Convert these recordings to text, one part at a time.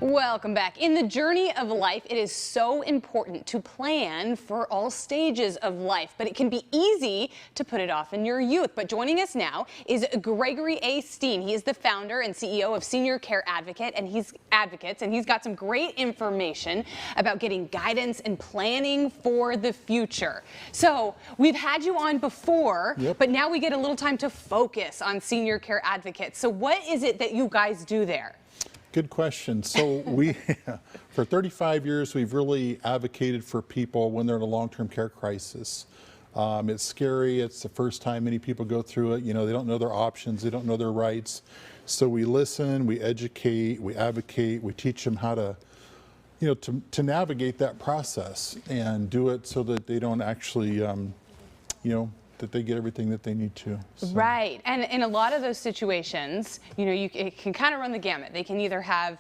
Welcome back. In the journey of life, it is so important to plan for all stages of life, but it can be easy to put it off in your youth. But joining us now is Gregory A. Steen. He is the founder and CEO of Senior Care Advocates, and he's got some great information about getting guidance and planning for the future. So we've had you on before, but now we get a little time to focus on Senior Care Advocates. So what is it that you guys do there? Good question. So for 35 years, we've really advocated for people when they're in a long-term care crisis. It's scary. It's the first time many people go through it. You know, they don't know their options. They don't know their rights. So we listen, we educate, we advocate, we teach them how to, you know, to navigate that process and do it so that they don't actually, you know, that they get everything that they need to. So. Right, and in a lot of those situations, you know, it can kind of run the gamut. They can either have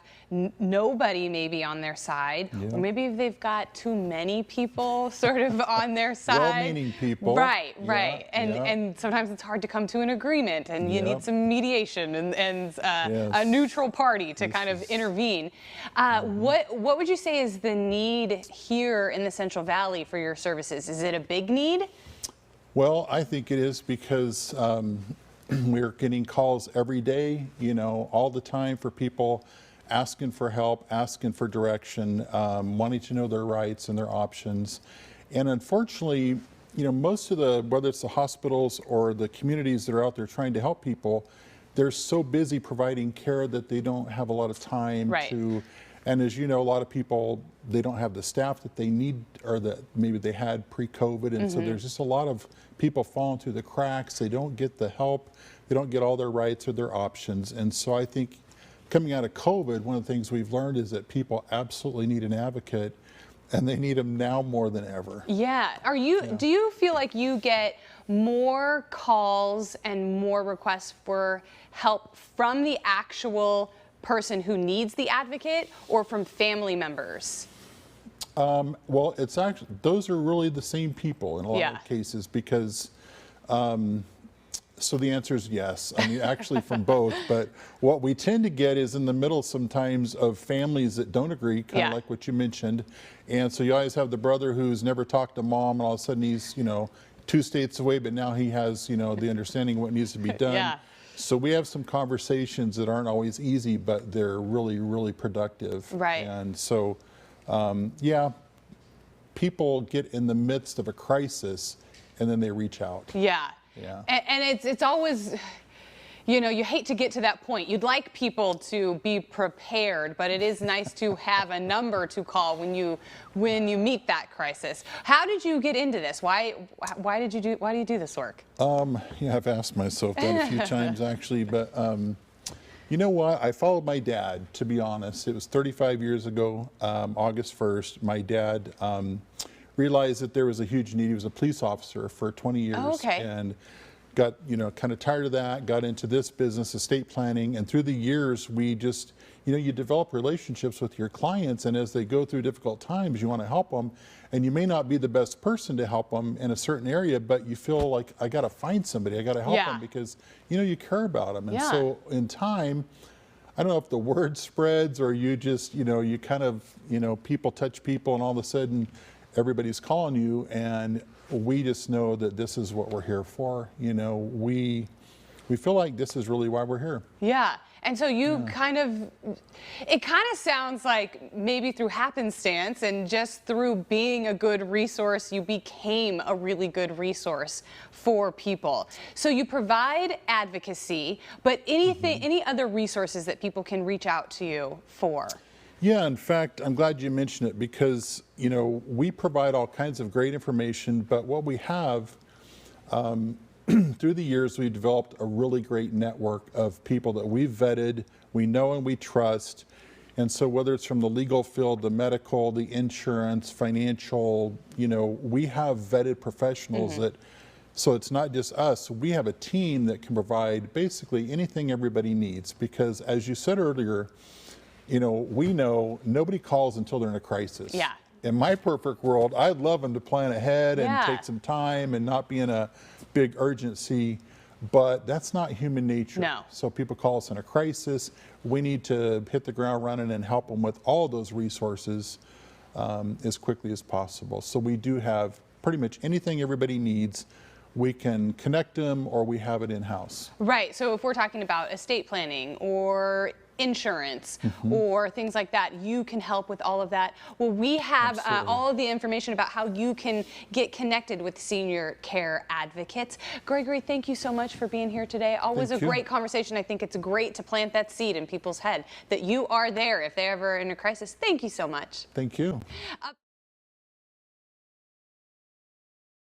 nobody maybe on their side, or maybe they've got too many people sort of on their side. Well-meaning people. Right, right, and sometimes it's hard to come to an agreement, and you need some mediation and a neutral party to kind of intervene. What would you say is the need here in the Central Valley for your services? Is it a big need? Well, I think it is because we're getting calls every day, you know, all the time for people asking for help, asking for direction, wanting to know their rights and their options. And unfortunately, you know, most of whether it's the hospitals or the communities that are out there trying to help people, they're so busy providing care that they don't have a lot of time to. And as you know, a lot of people, they don't have the staff that they need or that maybe they had pre-COVID. And so there's just a lot of people falling through the cracks. They don't get the help. They don't get all their rights or their options. And so I think coming out of COVID, one of the things we've learned is that people absolutely need an advocate, and they need them now more than ever. Yeah. Do you feel like you get more calls and more requests for help from the actual person who needs the advocate or from family members? Well, it's actually, those are really the same people in a lot of cases because, so the answer is yes. I mean, actually from both, but what we tend to get is in the middle sometimes of families that don't agree, kind of like what you mentioned. And so you always have the brother who's never talked to mom and all of a sudden he's, you know, 2 states away, but now he has, you know, the understanding of what needs to be done. So we have some conversations that aren't always easy, but they're really, really productive. Right. And so, yeah, people get in the midst of a crisis and then they reach out. Yeah. And it's always, you know, you hate to get to that point. You'd like people to be prepared, but it is nice to have a number to call when you meet that crisis. How did you get into this? Why do you do this work? Yeah, I've asked myself that a few times actually, but you know what? I followed my dad, to be honest. It was 35 years ago, August 1st. My dad realized that there was a huge need. He was a police officer for 20 years and got, you know, kind of tired of that, got into this business, estate planning, and through the years we just, you know, you develop relationships with your clients, and as they go through difficult times, you want to help them, and you may not be the best person to help them in a certain area, but you feel like, I got to find somebody, I got to help them because, you know, you care about them. And so in time, I don't know if the word spreads or you just, you know, you kind of, you know, people touch people and all of a sudden everybody's calling you, and we just know that this is what we're here for. You know, we feel like this is really why we're here. Yeah. And so you it kind of sounds like maybe through happenstance and just through being a good resource, you became a really good resource for people. So you provide advocacy, but any other resources that people can reach out to you for? Yeah, in fact, I'm glad you mentioned it because, you know, we provide all kinds of great information, but what we have, through the years, we've developed a really great network of people that we've vetted, we know and we trust. And so whether it's from the legal field, the medical, the insurance, financial, you know, we have vetted professionals that, so it's not just us, we have a team that can provide basically anything everybody needs because as you said earlier, you know, we know nobody calls until they're in a crisis. Yeah. In my perfect world, I'd love them to plan ahead and take some time and not be in a big urgency. but that's not human nature. No. So people call us in a crisis. We need to hit the ground running and help them with all those resources as quickly as possible. So we do have pretty much anything everybody needs. We can connect them, or we have it in-house. Right. So if we're talking about estate planning or insurance or things like that, you can help with all of that. Well, we have all of the information about how you can get connected with senior care advocates. Gregory, thank you so much for being here today. Always a great conversation. I think it's great to plant that seed in people's head that you are there if they're ever in a crisis. Thank you so much. Thank you.